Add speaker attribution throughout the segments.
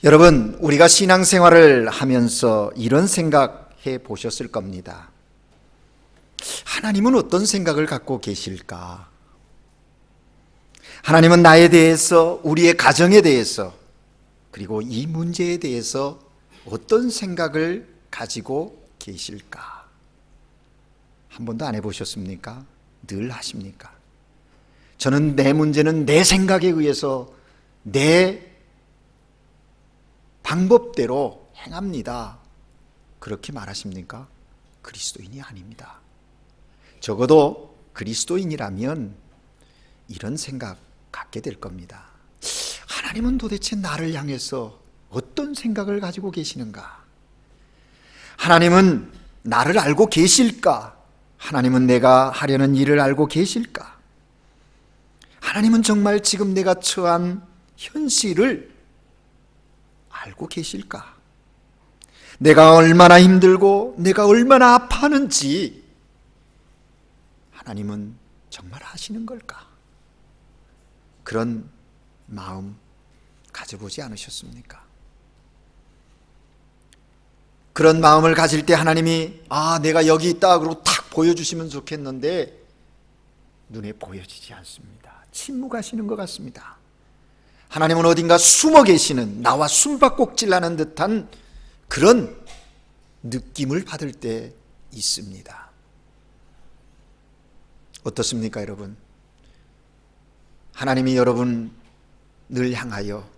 Speaker 1: 여러분, 우리가 신앙생활을 하면서 이런 생각해 보셨을 겁니다. 하나님은 어떤 생각을 갖고 계실까? 하나님은 나에 대해서, 우리의 가정에 대해서, 그리고 이 문제에 대해서 어떤 생각을 가지고 계실까? 한 번도 안 해보셨습니까? 늘 하십니까? 저는 내 문제는 내 생각에 의해서 내 방법대로 행합니다. 그렇게 말하십니까? 그리스도인이 아닙니다. 적어도 그리스도인이라면 이런 생각 갖게 될 겁니다. 하나님은 도대체 나를 향해서 어떤 생각을 가지고 계시는가? 하나님은 나를 알고 계실까? 하나님은 내가 하려는 일을 알고 계실까? 하나님은 정말 지금 내가 처한 현실을 알고 계실까? 내가 얼마나 힘들고 내가 얼마나 아파하는지 하나님은 정말 아시는 걸까? 그런 마음 가져보지 않으셨습니까? 그런 마음을 가질 때 하나님이 내가 여기 있다 그러고 탁 보여주시면 좋겠는데 눈에 보여지지 않습니다. 침묵하시는 것 같습니다. 하나님은 어딘가 숨어 계시는, 나와 숨바꼭질 하는 듯한 그런 느낌을 받을 때 있습니다. 어떻습니까, 여러분? 하나님이 여러분을 향하여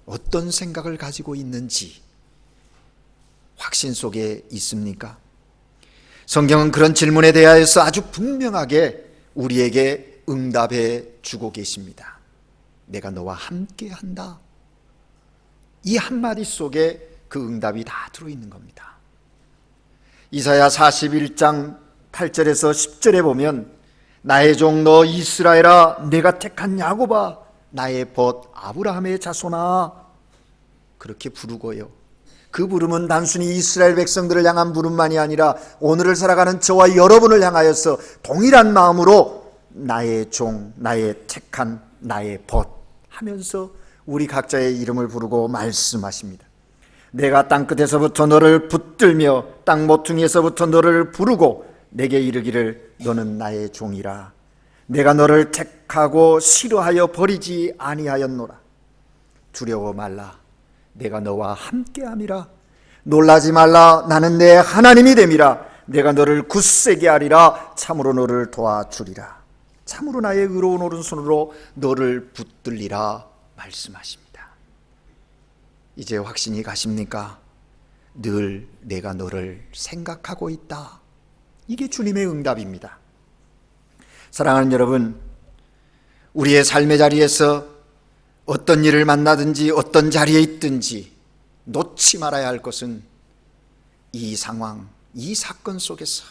Speaker 1: 어떤 생각을 가지고 있는지 확신 속에 있습니까? 성경은 그런 질문에 대하여서 아주 분명하게 우리에게 응답해 주고 계십니다. 내가 너와 함께 한다. 이 한마디 속에 그 응답이 다 들어있는 겁니다. 이사야 41장 8절에서 10절에 보면 나의 종 너 이스라엘아, 내가 택한 야곱아, 나의 벗 아브라함의 자손아, 그렇게 부르고요. 그 부름은 단순히 이스라엘 백성들을 향한 부름만이 아니라 오늘을 살아가는 저와 여러분을 향하여서 동일한 마음으로 나의 종, 나의 택한, 나의 벗 하면서 우리 각자의 이름을 부르고 말씀하십니다. 내가 땅끝에서부터 너를 붙들며 땅 모퉁이에서부터 너를 부르고 내게 이르기를 너는 나의 종이라. 내가 너를 택하고 싫어하여 버리지 아니하였노라. 두려워 말라. 내가 너와 함께함이라. 놀라지 말라. 나는 내 하나님이 됨이라. 내가 너를 굳세게 하리라. 참으로 너를 도와주리라. 참으로 나의 의로운 오른손으로 너를 붙들리라 말씀하십니다. 이제 확신이 가십니까? 늘 내가 너를 생각하고 있다. 이게 주님의 응답입니다. 사랑하는 여러분, 우리의 삶의 자리에서 어떤 일을 만나든지 어떤 자리에 있든지 놓지 말아야 할 것은 이 상황, 이 사건 속에서,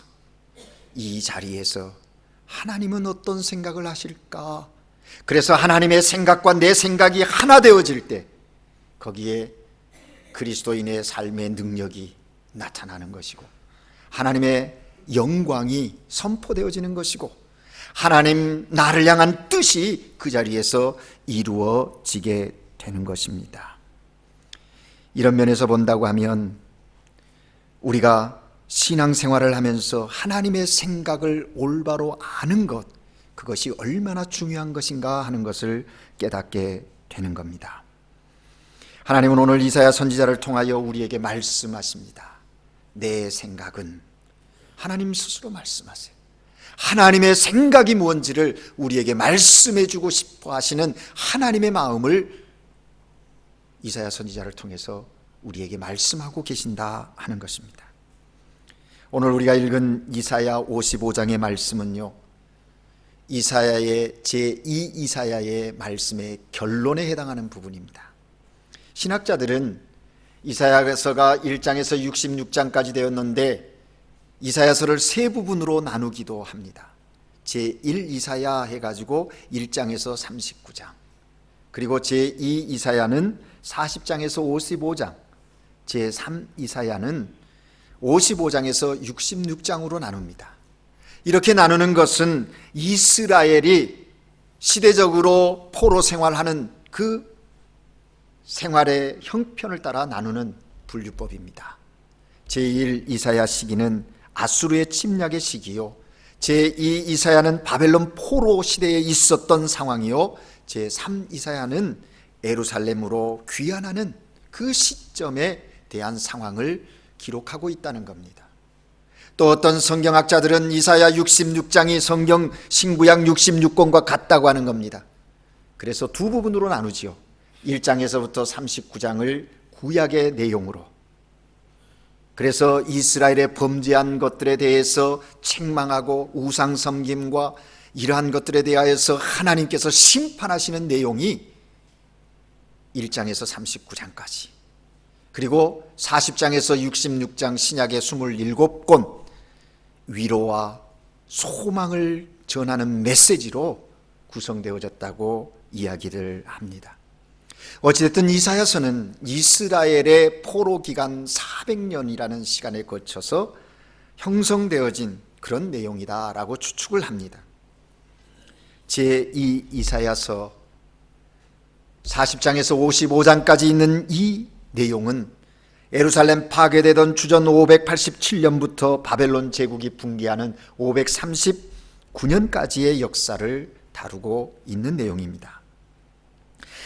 Speaker 1: 이 자리에서 하나님은 어떤 생각을 하실까? 그래서 하나님의 생각과 내 생각이 하나 되어질 때 거기에 그리스도인의 삶의 능력이 나타나는 것이고 하나님의 영광이 선포되어지는 것이고 하나님 나를 향한 뜻이 그 자리에서 이루어지게 되는 것입니다. 이런 면에서 본다고 하면 우리가 신앙생활을 하면서 하나님의 생각을 올바로 아는 것, 그것이 얼마나 중요한 것인가 하는 것을 깨닫게 되는 겁니다. 하나님은 오늘 이사야 선지자를 통하여 우리에게 말씀하십니다. 내 생각은, 하나님 스스로 말씀하세요. 하나님의 생각이 뭔지를 우리에게 말씀해 주고 싶어 하시는 하나님의 마음을 이사야 선지자를 통해서 우리에게 말씀하고 계신다 하는 것입니다. 오늘 우리가 읽은 이사야 55장의 말씀은요, 이사야의 제2 이사야의 말씀의 결론에 해당하는 부분입니다. 신학자들은 이사야서가 1장에서 66장까지 되었는데 이사야서를 세 부분으로 나누기도 합니다. 제1 이사야 해가지고 1장에서 39장, 그리고 제2 이사야는 40장에서 55장, 제3 이사야는 55장에서 66장으로 나눕니다. 이렇게 나누는 것은 이스라엘이 시대적으로 포로 생활하는 그 생활의 형편을 따라 나누는 분류법입니다. 제1 이사야 시기는 아수르의 침략의 시기요, 제2 이사야는 바벨론 포로 시대에 있었던 상황이요, 제3 이사야는 예루살렘으로 귀환하는 그 시점에 대한 상황을 기록하고 있다는 겁니다. 또 어떤 성경학자들은 이사야 66장이 성경 신구약 66권과 같다고 하는 겁니다. 그래서 두 부분으로 나누지요. 1장에서부터 39장을 구약의 내용으로, 그래서 이스라엘의 범죄한 것들에 대해서 책망하고 우상 섬김과 이러한 것들에 대하여서 하나님께서 심판하시는 내용이 1장에서 39장까지, 그리고 40장에서 66장 신약의 27권 위로와 소망을 전하는 메시지로 구성되어졌다고 이야기를 합니다. 어찌됐든 이사야서는 이스라엘의 포로 기간 400년이라는 시간에 거쳐서 형성되어진 그런 내용이다라고 추측을 합니다. 제2 이사야서 40장에서 55장까지 있는 이 내용은 예루살렘 파괴되던 주전 587년부터 바벨론 제국이 붕괴하는 539년까지의 역사를 다루고 있는 내용입니다.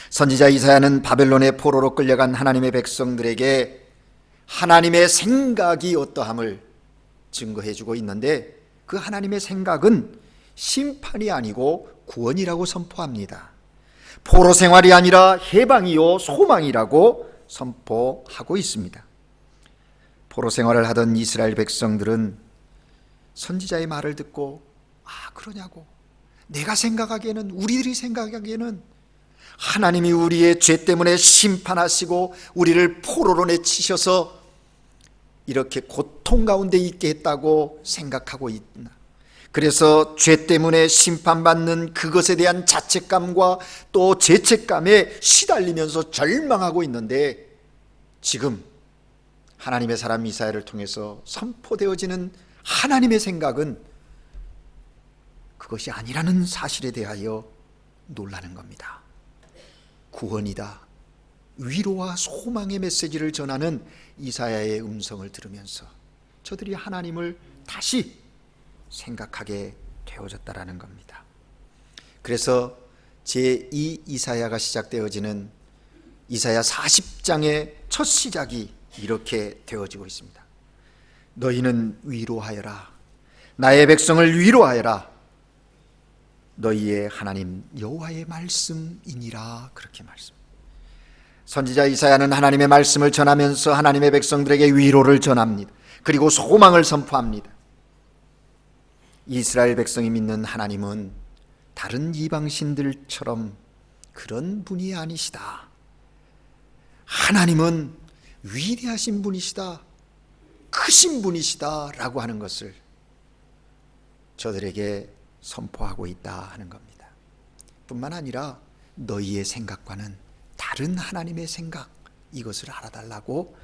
Speaker 1: 선지자 이사야는 바벨론의 포로로 끌려간 하나님의 백성들에게 하나님의 생각이 어떠함을 증거해 주고 있는데, 그 하나님의 생각은 심판이 아니고 구원이라고 선포합니다. 포로 생활이 아니라 해방이요 소망이라고 선포하고 있습니다. 포로 생활을 하던 이스라엘 백성들은 선지자의 말을 듣고, 그러냐고, 내가 생각하기에는, 우리들이 생각하기에는 하나님이 우리의 죄 때문에 심판하시고 우리를 포로로 내치셔서 이렇게 고통 가운데 있게 했다고 생각하고 있나, 그래서 죄 때문에 심판받는 그것에 대한 자책감과 또 죄책감에 시달리면서 절망하고 있는데, 지금 하나님의 사람 이사야를 통해서 선포되어지는 하나님의 생각은 그것이 아니라는 사실에 대하여 놀라는 겁니다. 구원이다, 위로와 소망의 메시지를 전하는 이사야의 음성을 들으면서 저들이 하나님을 다시 생각하게 되어졌다라는 겁니다. 그래서 제2 이사야가 시작되어지는 이사야 40장의 첫 시작이 이렇게 되어지고 있습니다. 너희는 위로하여라, 나의 백성을 위로하여라, 너희의 하나님 여호와의 말씀이니라, 그렇게 말씀. 선지자 이사야는 하나님의 말씀을 전하면서 하나님의 백성들에게 위로를 전합니다. 그리고 소망을 선포합니다. 이스라엘 백성이 믿는 하나님은 다른 이방신들처럼 그런 분이 아니시다. 하나님은 위대하신 분이시다, 크신 분이시다 라고 하는 것을 저들에게 선포하고 있다 하는 겁니다. 뿐만 아니라 너희의 생각과는 다른 하나님의 생각, 이것을 알아달라고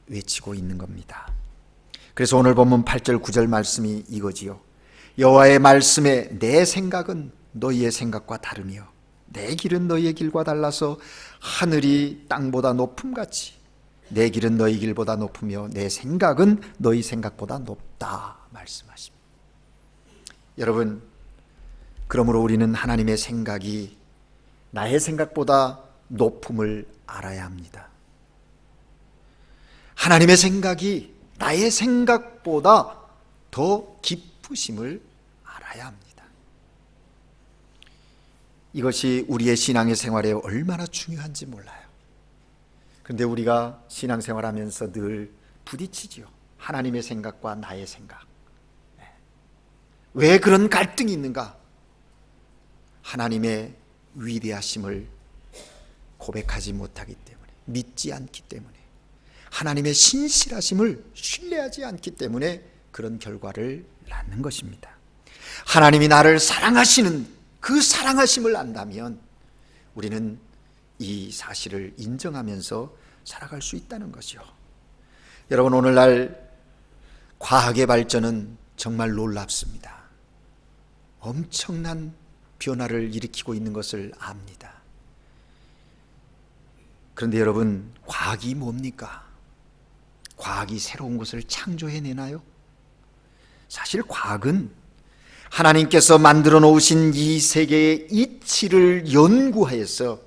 Speaker 1: 외치고 있는 겁니다. 그래서 오늘 본문 8절 9절 말씀이 이거지요. 여호와의 말씀에 내 생각은 너희의 생각과 다르며 내 길은 너희의 길과 달라서 하늘이 땅보다 높음같이 내 길은 너희 길보다 높으며 내 생각은 너희 생각보다 높다 말씀하십니다. 여러분, 그러므로 우리는 하나님의 생각이 나의 생각보다 높음을 알아야 합니다. 하나님의 생각이 나의 생각보다 더 깊으심을 알아야 합니다. 이것이 우리의 신앙의 생활에 얼마나 중요한지 몰라요. 그런데 우리가 신앙생활하면서 늘 부딪히지요. 하나님의 생각과 나의 생각. 왜 그런 갈등이 있는가? 하나님의 위대하심을 고백하지 못하기 때문에, 믿지 않기 때문에, 하나님의 신실하심을 신뢰하지 않기 때문에 그런 결과를 낳는 것입니다. 하나님이 나를 사랑하시는 그 사랑하심을 안다면 우리는 이 사실을 인정하면서 살아갈 수 있다는 것이요. 여러분, 오늘날 과학의 발전은 정말 놀랍습니다. 엄청난 변화를 일으키고 있는 것을 압니다. 그런데 여러분, 과학이 뭡니까? 과학이 새로운 것을 창조해내나요? 사실 과학은 하나님께서 만들어 놓으신 이 세계의 이치를 연구하여서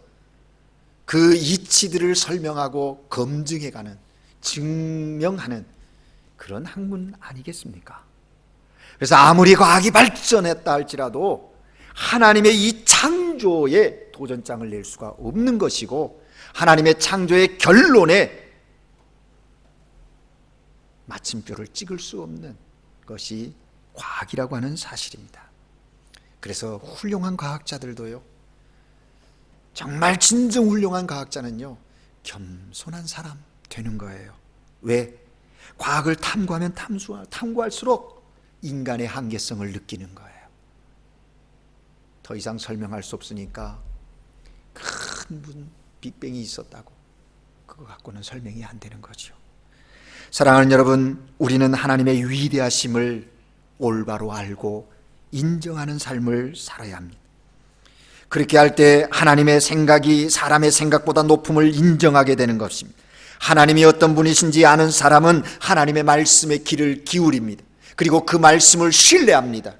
Speaker 1: 그 이치들을 설명하고 검증해가는, 증명하는 그런 학문 아니겠습니까? 그래서 아무리 과학이 발전했다 할지라도 하나님의 이 창조에 도전장을 낼 수가 없는 것이고, 하나님의 창조의 결론에 마침표를 찍을 수 없는 것이 과학이라고 하는 사실입니다. 그래서 훌륭한 과학자들도요, 정말 진정 훌륭한 과학자는요, 겸손한 사람 되는 거예요. 왜? 과학을 탐구하면 탐구할수록 인간의 한계성을 느끼는 거예요. 더 이상 설명할 수 없으니까 큰 빅뱅이 있었다고, 그거 갖고는 설명이 안 되는 거죠. 사랑하는 여러분, 우리는 하나님의 위대하심을 올바로 알고 인정하는 삶을 살아야 합니다. 그렇게 할 때 하나님의 생각이 사람의 생각보다 높음을 인정하게 되는 것입니다. 하나님이 어떤 분이신지 아는 사람은 하나님의 말씀에 귀를 기울입니다. 그리고 그 말씀을 신뢰합니다.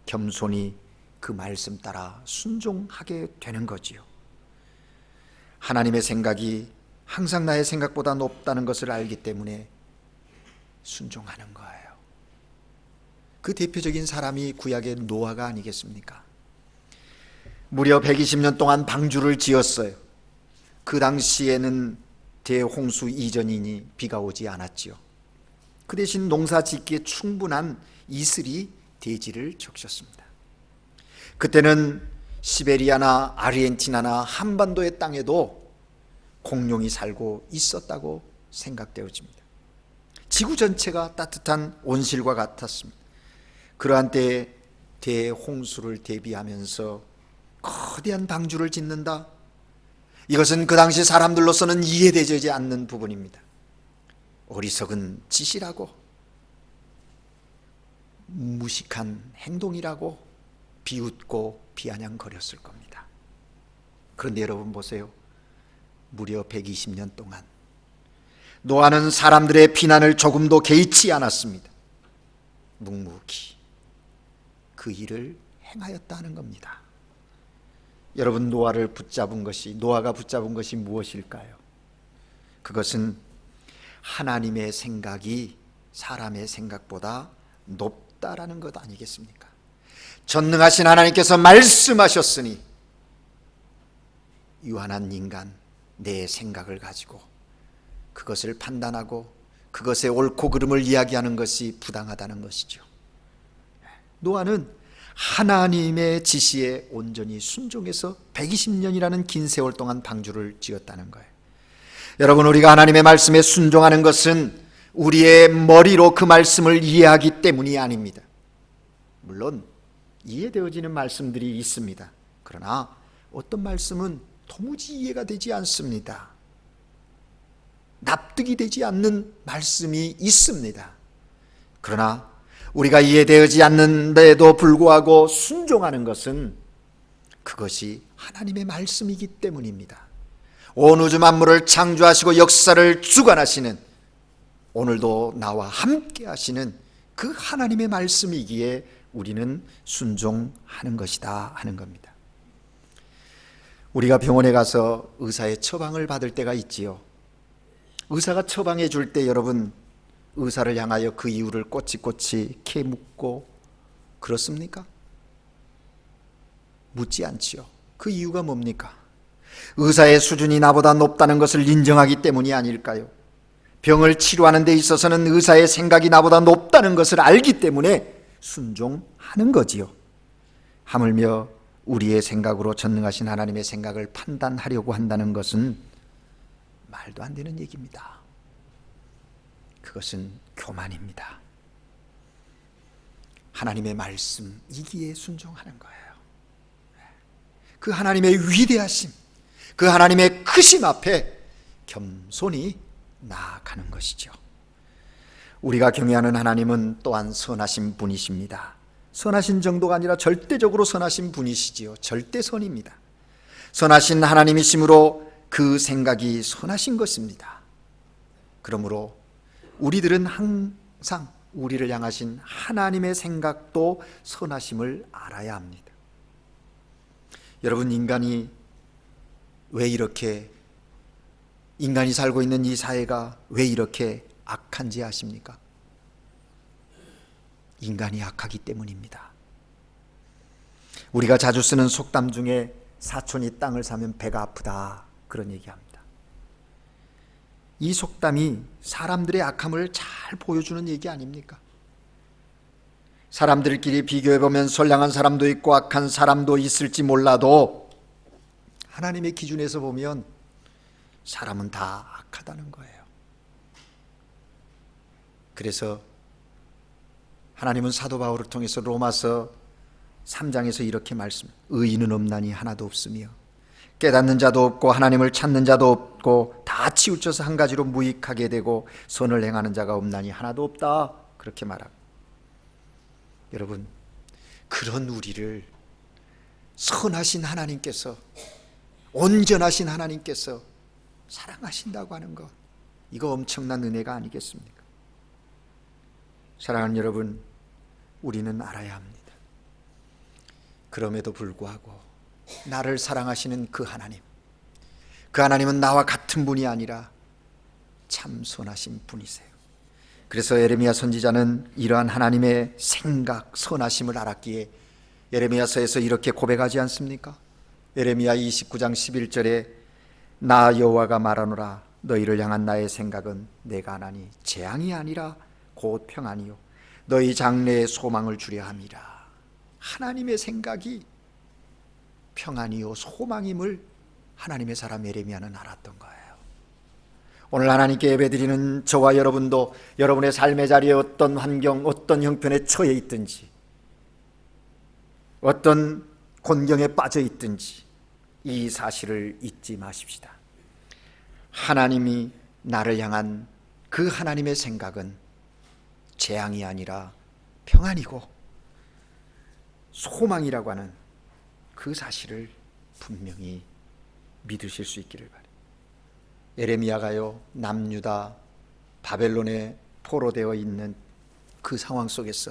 Speaker 1: 겸손히 그 말씀 따라 순종하게 되는 거지요. 하나님의 생각이 항상 나의 생각보다 높다는 것을 알기 때문에 순종하는 거예요. 그 대표적인 사람이 구약의 노아가 아니겠습니까? 무려 120년 동안 방주를 지었어요. 그 당시에는 대홍수 이전이니 비가 오지 않았지요. 그 대신 농사 짓기에 충분한 이슬이 대지를 적셨습니다. 그때는 시베리아나 아르헨티나나 한반도의 땅에도 공룡이 살고 있었다고 생각되어집니다. 지구 전체가 따뜻한 온실과 같았습니다. 그러한 때에 대홍수를 대비하면서 거대한 방주를 짓는다. 이것은 그 당시 사람들로서는 이해되지 않는 부분입니다. 어리석은 짓이라고, 무식한 행동이라고 비웃고 비아냥거렸을 겁니다. 그런데 여러분 보세요. 무려 120년 동안 노아는 사람들의 비난을 조금도 개의치 않았습니다. 묵묵히 그 일을 행하였다는 겁니다. 여러분, 노아가 붙잡은 것이 무엇일까요? 그것은 하나님의 생각이 사람의 생각보다 높다라는 것 아니겠습니까? 전능하신 하나님께서 말씀하셨으니 유한한 인간, 내 생각을 가지고 그것을 판단하고 그것의 옳고 그름을 이야기하는 것이 부당하다는 것이죠. 노아는 하나님의 지시에 온전히 순종해서 120년이라는 긴 세월 동안 방주를 지었다는 거예요. 여러분, 우리가 하나님의 말씀에 순종하는 것은 우리의 머리로 그 말씀을 이해하기 때문이 아닙니다. 물론 이해되어지는 말씀들이 있습니다. 그러나 어떤 말씀은 도무지 이해가 되지 않습니다. 납득이 되지 않는 말씀이 있습니다. 그러나 우리가 이해되지 않는데도 불구하고 순종하는 것은 그것이 하나님의 말씀이기 때문입니다. 온 우주 만물을 창조하시고 역사를 주관하시는, 오늘도 나와 함께 하시는 그 하나님의 말씀이기에 우리는 순종하는 것이다 하는 겁니다. 우리가 병원에 가서 의사의 처방을 받을 때가 있지요. 의사가 처방해 줄 때 여러분, 의사를 향하여 그 이유를 꼬치꼬치 캐 묻고 그렇습니까? 묻지 않지요. 그 이유가 뭡니까? 의사의 수준이 나보다 높다는 것을 인정하기 때문이 아닐까요? 병을 치료하는 데 있어서는 의사의 생각이 나보다 높다는 것을 알기 때문에 순종하는 거지요. 하물며 우리의 생각으로 전능하신 하나님의 생각을 판단하려고 한다는 것은 말도 안 되는 얘기입니다. 그것은 교만입니다. 하나님의 말씀이기에 순종하는 거예요. 그 하나님의 위대하심, 그 하나님의 크심 앞에 겸손히 나아가는 것이죠. 우리가 경외하는 하나님은 또한 선하신 분이십니다. 선하신 정도가 아니라 절대적으로 선하신 분이시지요. 절대선입니다. 선하신 하나님이시므로 그 생각이 선하신 것입니다. 그러므로 우리들은 항상 우리를 향하신 하나님의 생각도 선하심을 알아야 합니다. 여러분, 인간이 살고 있는 이 사회가 왜 이렇게 악한지 아십니까? 인간이 악하기 때문입니다. 우리가 자주 쓰는 속담 중에 사촌이 땅을 사면 배가 아프다, 그런 얘기합니다. 이 속담이 사람들의 악함을 잘 보여주는 얘기 아닙니까? 사람들끼리 비교해보면 선량한 사람도 있고 악한 사람도 있을지 몰라도 하나님의 기준에서 보면 사람은 다 악하다는 거예요. 그래서 하나님은 사도 바울을 통해서 로마서 3장에서 이렇게 의인은 없나니 하나도 없으며 깨닫는 자도 없고 하나님을 찾는 자도 없고 다 치우쳐서 한 가지로 무익하게 되고 선을 행하는 자가 없나니 하나도 없다, 그렇게 말합니다. 여러분, 그런 우리를 선하신 하나님께서, 온전하신 하나님께서 사랑하신다고 하는 것, 이거 엄청난 은혜가 아니겠습니까? 사랑하는 여러분, 우리는 알아야 합니다. 그럼에도 불구하고 나를 사랑하시는 그 하나님은 나와 같은 분이 아니라 참 선하신 분이세요. 그래서 에레미야 선지자는 이러한 하나님의 생각, 선하심을 알았기에 에레미야서에서 이렇게 고백하지 않습니까? 에레미야 29장 11절에 나 여호와가 말하노라 너희를 향한 나의 생각은 내가 하나니 재앙이 아니라 곧 평안이요 너희 장래에 소망을 주려 함이라. 하나님의 생각이 평안이요 소망임을 하나님의 사람 에레미야는 알았던 거예요. 오늘 하나님께 예배드리는 저와 여러분도 여러분의 삶의 자리에 어떤 환경, 어떤 형편에 처해 있든지, 어떤 곤경에 빠져 있든지 이 사실을 잊지 마십시다. 하나님이 나를 향한 그 하나님의 생각은 재앙이 아니라 평안이고 소망이라고 하는 그 사실을 분명히 믿으실 수 있기를 바랍니다. 에레미야가요, 남유다 바벨론에 포로되어 있는 그 상황 속에서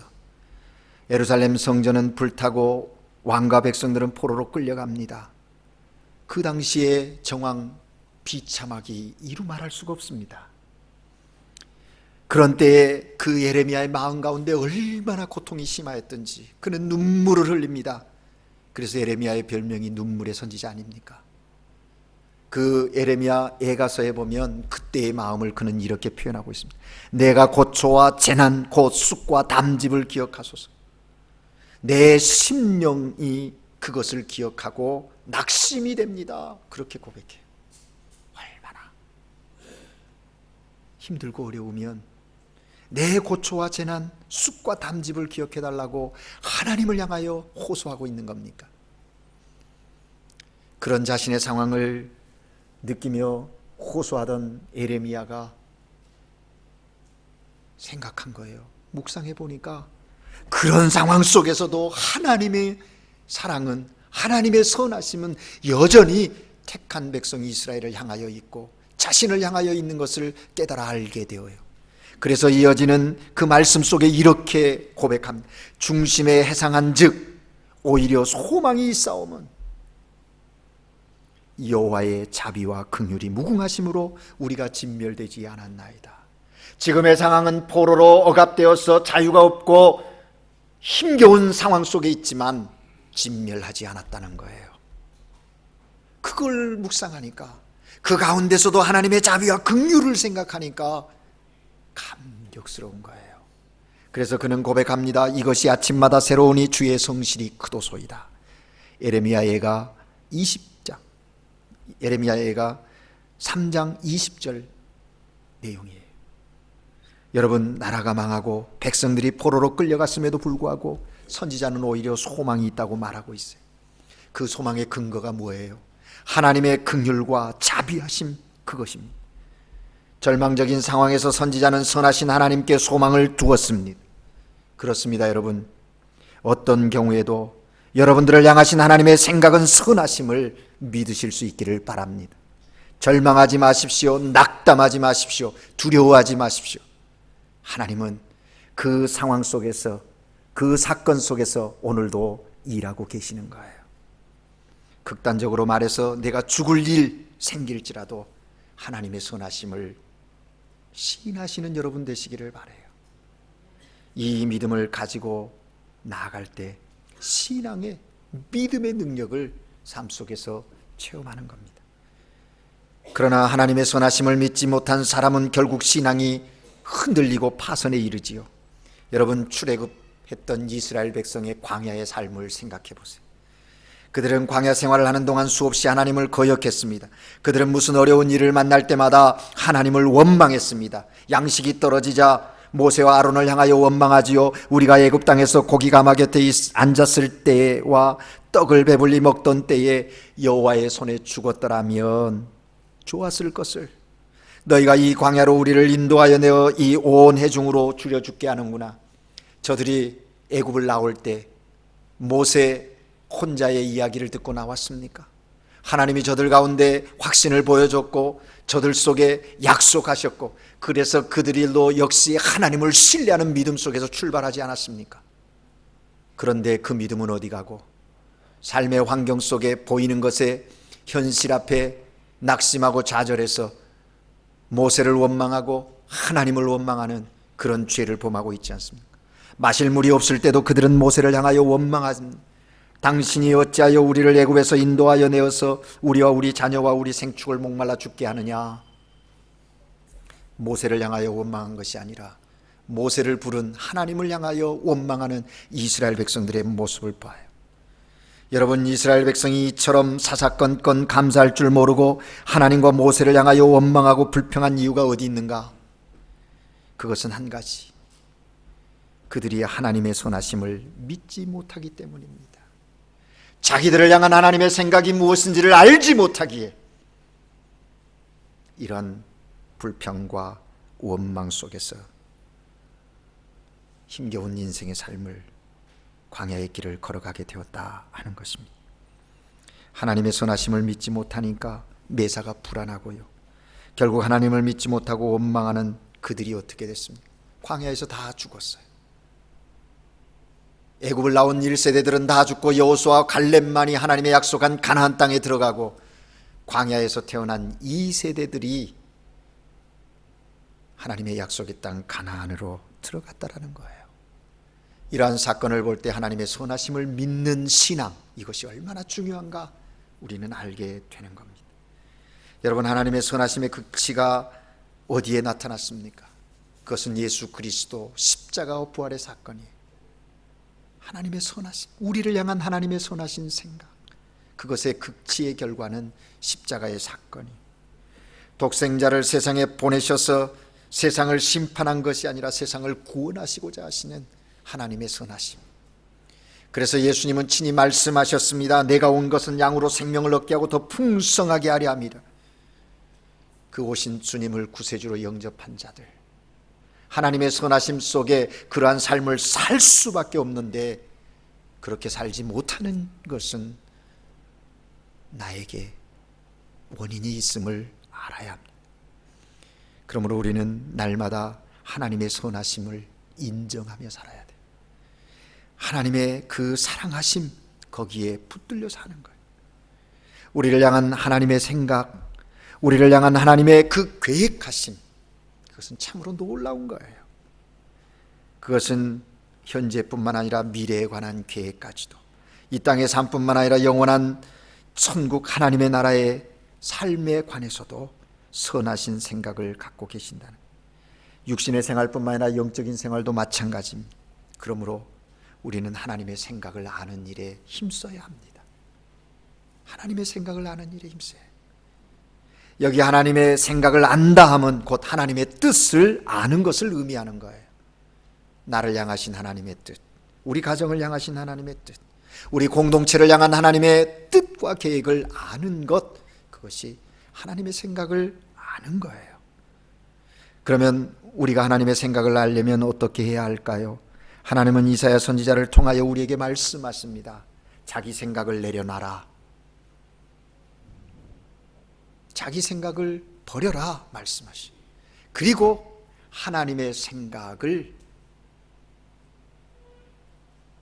Speaker 1: 예루살렘 성전은 불타고 왕과 백성들은 포로로 끌려갑니다. 그 당시의 정황 비참하기 이루 말할 수가 없습니다. 그런 때에 그 예레미야의 마음 가운데 얼마나 고통이 심하였던지 그는 눈물을 흘립니다. 그래서 예레미야의 별명이 눈물의 선지자 아닙니까? 그 예레미야 애가서에 보면 그때의 마음을 그는 이렇게 표현하고 있습니다. 내가 고초와 재난 곧 쑥과 담즙을 기억하소서. 내 심령이 그것을 기억하고 낙심이 됩니다. 그렇게 고백해요. 얼마나 힘들고 어려우면 내 고초와 재난, 쑥과 담즙을 기억해달라고 하나님을 향하여 호소하고 있는 겁니까? 그런 자신의 상황을 느끼며 호소하던 에레미야가 생각한 거예요. 묵상해 보니까 그런 상황 속에서도 하나님의 사랑은, 하나님의 선하심은 여전히 택한 백성 이스라엘을 향하여 있고 자신을 향하여 있는 것을 깨달아 알게 되어요. 그래서 이어지는 그 말씀 속에 이렇게 고백합니다. 중심에 해상한 즉 오히려 소망이 있사오면 여호와의 자비와 긍휼이 무궁하심으로 우리가 진멸되지 않았나이다. 지금의 상황은 포로로 억압되어서 자유가 없고 힘겨운 상황 속에 있지만 진멸하지 않았다는 거예요. 그걸 묵상하니까, 그 가운데서도 하나님의 자비와 긍휼을 생각하니까 감격스러운 거예요. 그래서 그는 고백합니다. 이것이 아침마다 새로우니 주의 성실이 크도소이다. 예레미야가 3장 20절 내용이에요. 여러분, 나라가 망하고 백성들이 포로로 끌려갔음에도 불구하고 선지자는 오히려 소망이 있다고 말하고 있어요. 그 소망의 근거가 뭐예요? 하나님의 긍휼과 자비하심, 그것입니다. 절망적인 상황에서 선지자는 선하신 하나님께 소망을 두었습니다. 그렇습니다, 여러분. 어떤 경우에도 여러분들을 향하신 하나님의 생각은 선하심을 믿으실 수 있기를 바랍니다. 절망하지 마십시오. 낙담하지 마십시오. 두려워하지 마십시오. 하나님은 그 상황 속에서, 그 사건 속에서 오늘도 일하고 계시는 거예요. 극단적으로 말해서 내가 죽을 일 생길지라도 하나님의 선하심을 시인하시는 여러분 되시기를 바라요. 이 믿음을 가지고 나아갈 때 신앙의 믿음의 능력을 삶 속에서 체험하는 겁니다. 그러나 하나님의 선하심을 믿지 못한 사람은 결국 신앙이 흔들리고 파선에 이르지요. 여러분, 출애굽했던 이스라엘 백성의 광야의 삶을 생각해 보세요. 그들은 광야 생활을 하는 동안 수없이 하나님을 거역했습니다. 그들은 무슨 어려운 일을 만날 때마다 하나님을 원망했습니다. 양식이 떨어지자 모세와 아론을 향하여 원망하지요. 우리가 애굽 땅에서 고기 가마 곁에 앉았을 때와 떡을 배불리 먹던 때에 여호와의 손에 죽었더라면 좋았을 것을. 너희가 이 광야로 우리를 인도하여 내어 이 온 회중으로 줄여 죽게 하는구나. 저들이 애굽을 나올 때 모세 혼자의 이야기를 듣고 나왔습니까? 하나님이 저들 가운데 확신을 보여줬고 저들 속에 약속하셨고, 그래서 그들도 역시 하나님을 신뢰하는 믿음 속에서 출발하지 않았습니까? 그런데 그 믿음은 어디 가고 삶의 환경 속에 보이는 것에 현실 앞에 낙심하고 좌절해서 모세를 원망하고 하나님을 원망하는 그런 죄를 범하고 있지 않습니까? 마실 물이 없을 때도 그들은 모세를 향하여 원망한, 당신이 어찌하여 우리를 애굽에서 인도하여 내어서 우리와 우리 자녀와 우리 생축을 목말라 죽게 하느냐. 모세를 향하여 원망한 것이 아니라 모세를 부른 하나님을 향하여 원망하는 이스라엘 백성들의 모습을 봐요. 여러분, 이스라엘 백성이 이처럼 사사건건 감사할 줄 모르고 하나님과 모세를 향하여 원망하고 불평한 이유가 어디 있는가? 그것은 한 가지, 그들이 하나님의 선하심을 믿지 못하기 때문입니다. 자기들을 향한 하나님의 생각이 무엇인지를 알지 못하기에 이런 불평과 원망 속에서 힘겨운 인생의 삶을, 광야의 길을 걸어가게 되었다 하는 것입니다. 하나님의 선하심을 믿지 못하니까 매사가 불안하고요. 결국 하나님을 믿지 못하고 원망하는 그들이 어떻게 됐습니까? 광야에서 다 죽었어요. 애굽을 나온 1세대들은 다 죽고 여호수아와 갈렙만이 하나님의 약속한 가나안 땅에 들어가고, 광야에서 태어난 2세대들이 하나님의 약속의 땅 가나안으로 들어갔다라는 거예요. 이러한 사건을 볼 때 하나님의 선하심을 믿는 신앙, 이것이 얼마나 중요한가 우리는 알게 되는 겁니다. 여러분, 하나님의 선하심의 극치가 어디에 나타났습니까? 그것은 예수 그리스도 십자가와 부활의 사건이에요. 하나님의 선하심, 우리를 향한 하나님의 선하신 생각, 그것의 극치의 결과는 십자가의 사건이, 독생자를 세상에 보내셔서 세상을 심판한 것이 아니라 세상을 구원하시고자 하시는 하나님의 선하심. 그래서 예수님은 친히 말씀하셨습니다. 내가 온 것은 양으로 생명을 얻게 하고 더 풍성하게 하려 함이라. 그 오신 주님을 구세주로 영접한 자들, 하나님의 선하심 속에 그러한 삶을 살 수밖에 없는데 그렇게 살지 못하는 것은 나에게 원인이 있음을 알아야 합니다. 그러므로 우리는 날마다 하나님의 선하심을 인정하며 살아야 돼요. 하나님의 그 사랑하심, 거기에 붙들려 사는 거예요. 우리를 향한 하나님의 생각, 우리를 향한 하나님의 그 계획하심, 그것은 참으로 놀라운 거예요. 그것은 현재뿐만 아니라 미래에 관한 계획까지도, 이 땅의 삶뿐만 아니라 영원한 천국 하나님의 나라의 삶에 관해서도 선하신 생각을 갖고 계신다는, 육신의 생활뿐만 아니라 영적인 생활도 마찬가지입니다. 그러므로 우리는 하나님의 생각을 아는 일에 힘써야 합니다. 하나님의 생각을 아는 일에 힘써야 해요. 여기 하나님의 생각을 안다 하면 곧 하나님의 뜻을 아는 것을 의미하는 거예요. 나를 향하신 하나님의 뜻, 우리 가정을 향하신 하나님의 뜻, 우리 공동체를 향한 하나님의 뜻과 계획을 아는 것, 그것이 하나님의 생각을 아는 거예요. 그러면 우리가 하나님의 생각을 알려면 어떻게 해야 할까요? 하나님은 이사야 선지자를 통하여 우리에게 말씀하십니다. 자기 생각을 내려놔라. 자기 생각을 버려라 말씀하시. 그리고 하나님의 생각을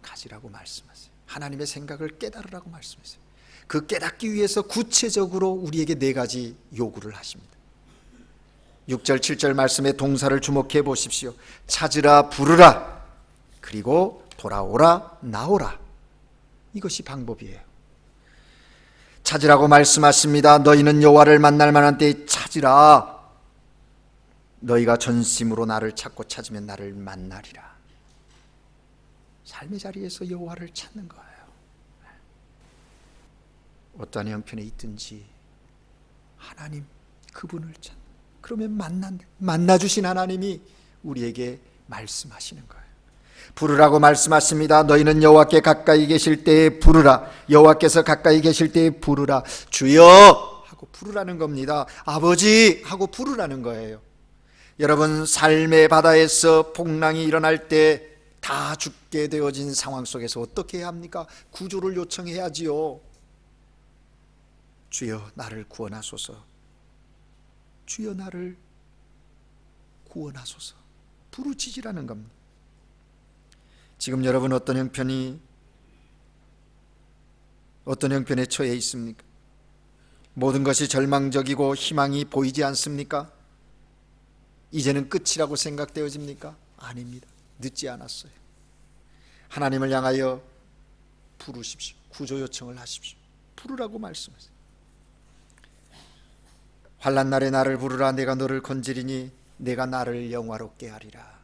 Speaker 1: 가지라고 말씀하세요. 하나님의 생각을 깨달으라고 말씀하세요. 그 깨닫기 위해서 구체적으로 우리에게 4가지 요구를 하십니다. 6절 7절 말씀의 동사를 주목해 보십시오. 찾으라, 부르라, 그리고 돌아오라, 나오라. 이것이 방법이에요. 찾으라고 말씀하십니다. 너희는 여호와를 만날 만한 때에 찾으라. 너희가 전심으로 나를 찾고 찾으면 나를 만나리라. 삶의 자리에서 여호와를 찾는 거예요. 어떠한 형편에 있든지 하나님 그분을 찾는, 그러면 만나주신 하나님이 우리에게 말씀하시는 거예요. 부르라고 말씀하십니다. 너희는 여호와께 가까이 계실 때에 부르라. 여호와께서 가까이 계실 때에 부르라. 주여 하고 부르라는 겁니다. 아버지 하고 부르라는 거예요. 여러분, 삶의 바다에서 풍랑이 일어날 때 다 죽게 되어진 상황 속에서 어떻게 해야 합니까? 구조를 요청해야지요. 주여 나를 구원하소서. 주여 나를 구원하소서. 부르짖으라는 겁니다. 지금 여러분 어떤 형편에 처해 있습니까? 모든 것이 절망적이고 희망이 보이지 않습니까? 이제는 끝이라고 생각되어집니까? 아닙니다. 늦지 않았어요. 하나님을 향하여 부르십시오. 구조 요청을 하십시오. 부르라고 말씀하세요. 환난 날에 나를 부르라. 내가 너를 건지리니 내가 나를 영화롭게 하리라.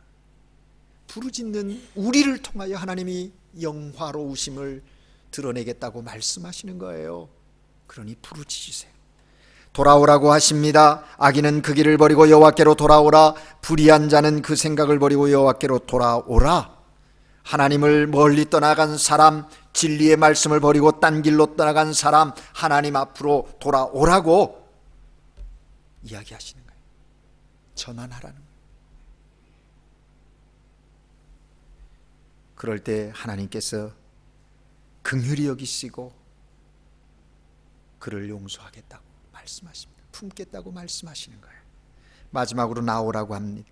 Speaker 1: 부르짖는 우리를 통하여 하나님이 영화로우심을 드러내겠다고 말씀하시는 거예요. 그러니 부르짖으세요. 돌아오라고 하십니다. 악인은 그 길을 버리고 여호와께로 돌아오라. 불의한 자는 그 생각을 버리고 여호와께로 돌아오라. 하나님을 멀리 떠나간 사람, 진리의 말씀을 버리고 딴 길로 떠나간 사람, 하나님 앞으로 돌아오라고 이야기하시는 거예요. 전환하라는 거예요. 그럴 때 하나님께서 긍휼히 여기시고 그를 용서하겠다고 말씀하십니다. 품겠다고 말씀하시는 거예요. 마지막으로 나오라고 합니다.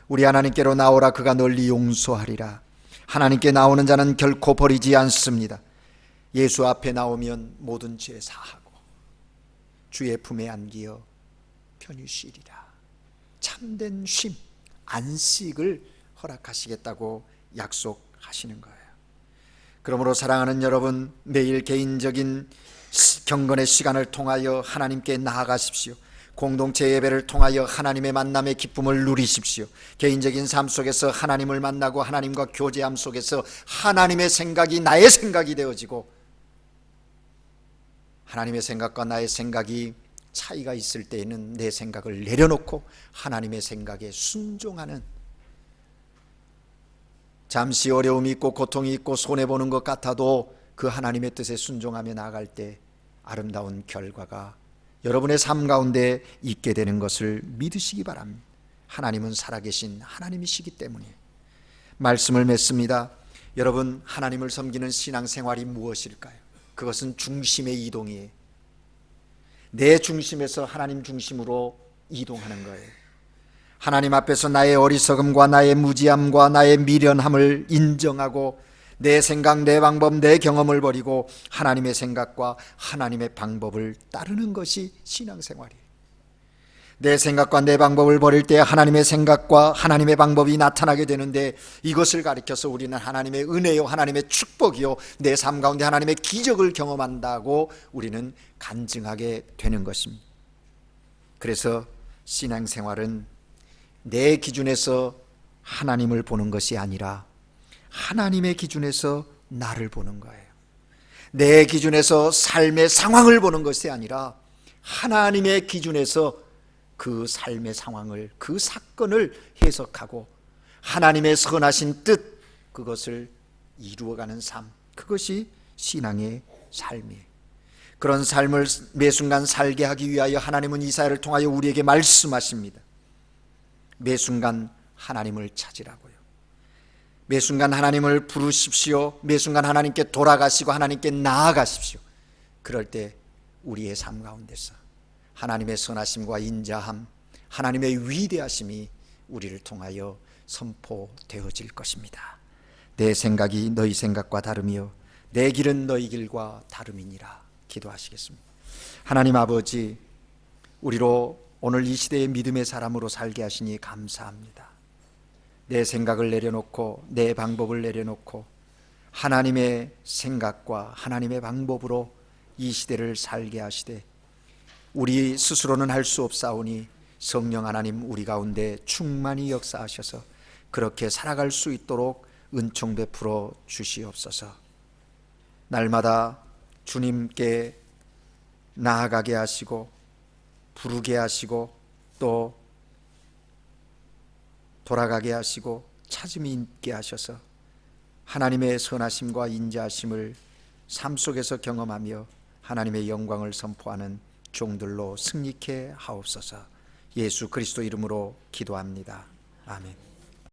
Speaker 1: 우리 하나님께로 나오라. 그가 널리 용서하리라. 하나님께 나오는 자는 결코 버리지 않습니다. 예수 앞에 나오면 모든 죄 사하고 주의 품에 안기어 편히 쉬리라. 참된 쉼, 안식을 허락하시겠다고 약속하시는 거예요. 그러므로 사랑하는 여러분, 매일 개인적인 경건의 시간을 통하여 하나님께 나아가십시오. 공동체 예배를 통하여 하나님의 만남의 기쁨을 누리십시오. 개인적인 삶 속에서 하나님을 만나고 하나님과 교제함 속에서 하나님의 생각이 나의 생각이 되어지고, 하나님의 생각과 나의 생각이 차이가 있을 때에는 내 생각을 내려놓고 하나님의 생각에 순종하는, 잠시 어려움이 있고 고통이 있고 손해보는 것 같아도 그 하나님의 뜻에 순종하며 나아갈 때 아름다운 결과가 여러분의 삶 가운데 있게 되는 것을 믿으시기 바랍니다. 하나님은 살아계신 하나님이시기 때문에. 말씀을 맺습니다. 여러분, 하나님을 섬기는 신앙생활이 무엇일까요? 그것은 중심의 이동이에요. 내 중심에서 하나님 중심으로 이동하는 거예요. 하나님 앞에서 나의 어리석음과 나의 무지함과 나의 미련함을 인정하고 내 생각, 내 방법, 내 경험을 버리고 하나님의 생각과 하나님의 방법을 따르는 것이 신앙생활이에요. 내 생각과 내 방법을 버릴 때 하나님의 생각과 하나님의 방법이 나타나게 되는데, 이것을 가리켜서 우리는 하나님의 은혜요, 하나님의 축복이요, 내 삶 가운데 하나님의 기적을 경험한다고 우리는 간증하게 되는 것입니다. 그래서 신앙생활은 내 기준에서 하나님을 보는 것이 아니라 하나님의 기준에서 나를 보는 거예요. 내 기준에서 삶의 상황을 보는 것이 아니라 하나님의 기준에서 그 삶의 상황을, 그 사건을 해석하고 하나님의 선하신 뜻, 그것을 이루어가는 삶, 그것이 신앙의 삶이에요. 그런 삶을 매 순간 살게 하기 위하여 하나님은 이사야를 통하여 우리에게 말씀하십니다. 매 순간 하나님을 찾으라고요. 매 순간 하나님을 부르십시오. 매 순간 하나님께 돌아가시고 하나님께 나아가십시오. 그럴 때 우리의 삶 가운데서 하나님의 선하심과 인자함, 하나님의 위대하심이 우리를 통하여 선포되어질 것입니다. 내 생각이 너희 생각과 다르며 내 길은 너희 길과 다름이니라. 기도하시겠습니다. 하나님 아버지, 우리로 오늘 이 시대의 믿음의 사람으로 살게 하시니 감사합니다. 내 생각을 내려놓고 내 방법을 내려놓고 하나님의 생각과 하나님의 방법으로 이 시대를 살게 하시되 우리 스스로는 할 수 없사오니 성령 하나님 우리 가운데 충만히 역사하셔서 그렇게 살아갈 수 있도록 은총 베풀어 주시옵소서. 날마다 주님께 나아가게 하시고 부르게 하시고 또 돌아가게 하시고 찾음이 있게 하셔서 하나님의 선하심과 인자하심을 삶 속에서 경험하며 하나님의 영광을 선포하는 종들로 승리케 하옵소서. 예수 그리스도 이름으로 기도합니다. 아멘.